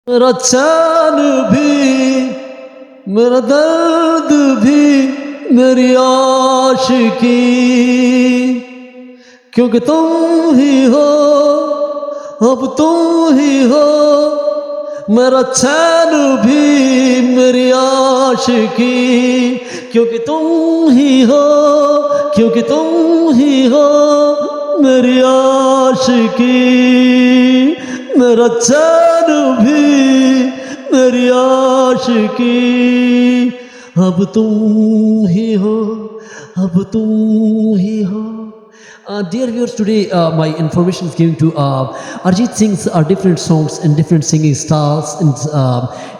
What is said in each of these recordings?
मेरा चैन भी, मेरा दर्द भी, मेरी आशिकी, क्योंकि तुम ही हो, अब तुम ही हो। मेरा चैन भी, मेरी आशिकी, क्योंकि तुम ही हो, क्योंकि तुम ही हो मेरी आशिकी। मेरा चैन भी, मेरी आशिकी, अब तुम ही हो, अब तुम ही हो। Dear viewers, today my information is given to Arjit Singh's different songs and different singing styles and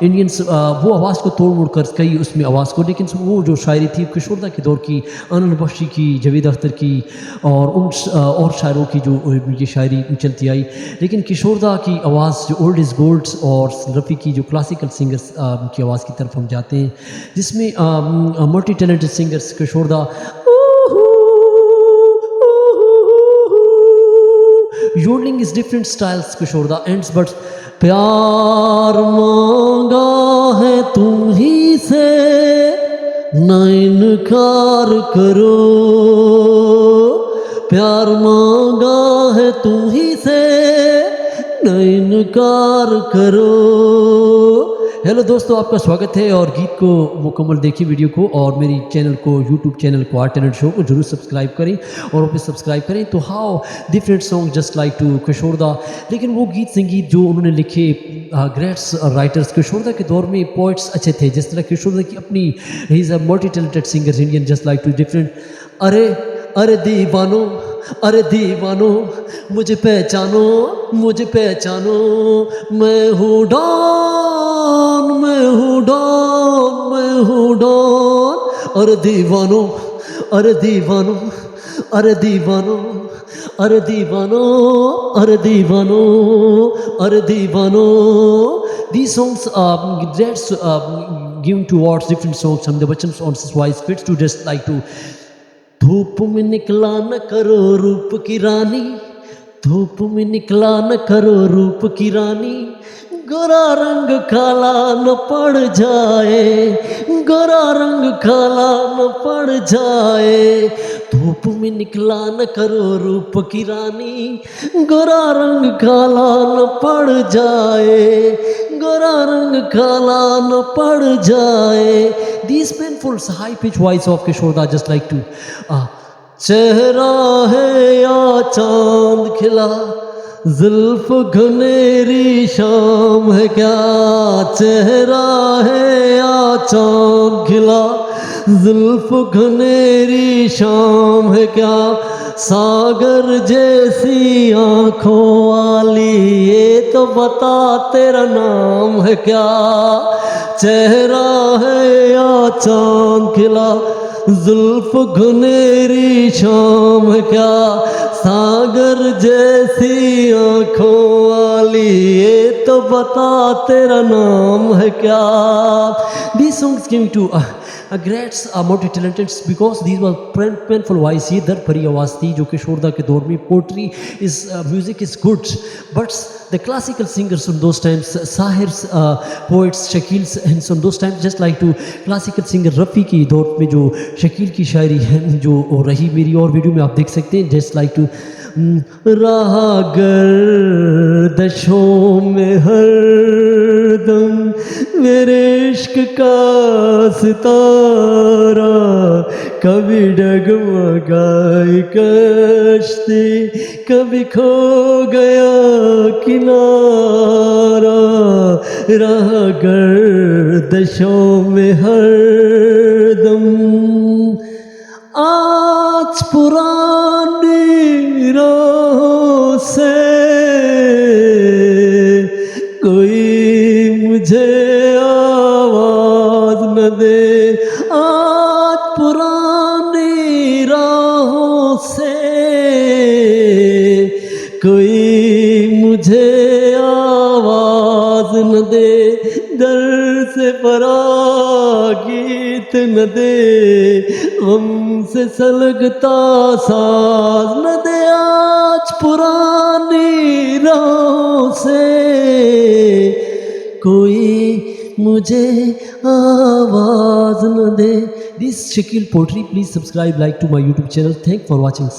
Indians वो आवाज़ को तोड़ मोड़ कर कई उसमें आवाज़ को, लेकिन वो जो शायरी थी किशोरदा के दौर की, आनंद बख्शी की, जावेद अख्तर की और उन और शायरों की जो ये शायरी चलती आई। लेकिन किशोरदा की आवाज़ जो ओल्ड इज़ गोल्ड और रफ़ी की जो क्लासिकल सिंगर्स की आवाज़ की तरफ हम जाते हैं, जिसमें multi talented singers Kishoreda yodeling is different styles Kishoreda ends but प्यार मांगा है तुम ही से ना इनकार करो, प्यार मांगा है तुम ही से ना इनकार करो। हेलो दोस्तों, आपका स्वागत है और गीत को मुकम्मल देखिए वीडियो को और मेरी चैनल को यूट्यूब चैनल को आर टैलेंट शो को जरूर सब्सक्राइब करें और वापस सब्सक्राइब करें। तो how different song just like to Kishoreda, लेकिन वो गीत संगीत जो उन्होंने लिखे ग्रेट्स राइटर्स किशोरदा के दौर में पोइट्स अच्छे थे, जिस तरह किशोरदा की अपनी ही is a multi talented singer Indian just like to different. अरे अरे दीवानो, अरे दीवानो मुझे पहचानो, मुझे पहचानो, मैं हूँ डॉन, मैं हूँ डॉन, मैं हूँ डॉन। अरे दीवानो, अरे दीवानो, अरे दीवानो, अरे दीवानो, अरे दीवानो, अरे दीवानो। These songs that's given towards different songs from the Bachchan on his voice fits to just like to धूप में निकला न करो रूप की रानी, धूप में निकला न करो रूप की रानी, गोरा रंग काला न पड़ जाए, गोरा रंग काला न पड़ जाए। धूप में निकला न करो रूप की रानी, गोरा रंग काला न पड़ जाए, गोरा रंग काला न पड़ जाए। These painful high pitch voice of Kishorda just like to चेहरा है या चांद खिला, जुल्फ घनेरी शाम है क्या, चेहरा है या चांद खिला, जुल्फ घनेरी शाम है क्या, सागर जैसी आँखों वाली ये तो बता तेरा नाम है क्या, चेहरा है या चांद खिला, जुल्फ घनेरी शाम है क्या, सागर जैसी आँखों वाली ये तो बता तेरा नाम है क्या। These songs came to greats multi talented because these were painful voice। ये दर्द भरी आवाज़ थी जो किशोरदा के दौर में। Poetry is music is good but the classical singers on those times, साहिर्स poets Shakeel and on those times just like to classical singer Rafi की दौर में जो शकील की शायरी है जो रही मेरी और वीडियो में आप देख सकते हैं just like to रहा गर्दशों में हरदम मेरे इश्क का सितारा, कभी डगमगाई कश्ती, कभी खो गया किनारा, रहा गर्दशों में हरदम। आज पुरानी राहों से कोई मुझे आवाज न दे, आज पुरानी राहों से कोई मुझे आवाज न दे, दर से भरा गीत न दे, हमसे सलगता साज न दे, आज पुरानी राहों से कोई मुझे आवाज़ न दे। This Shakeel poetry, please subscribe, like to my YouTube channel. Thank for watching.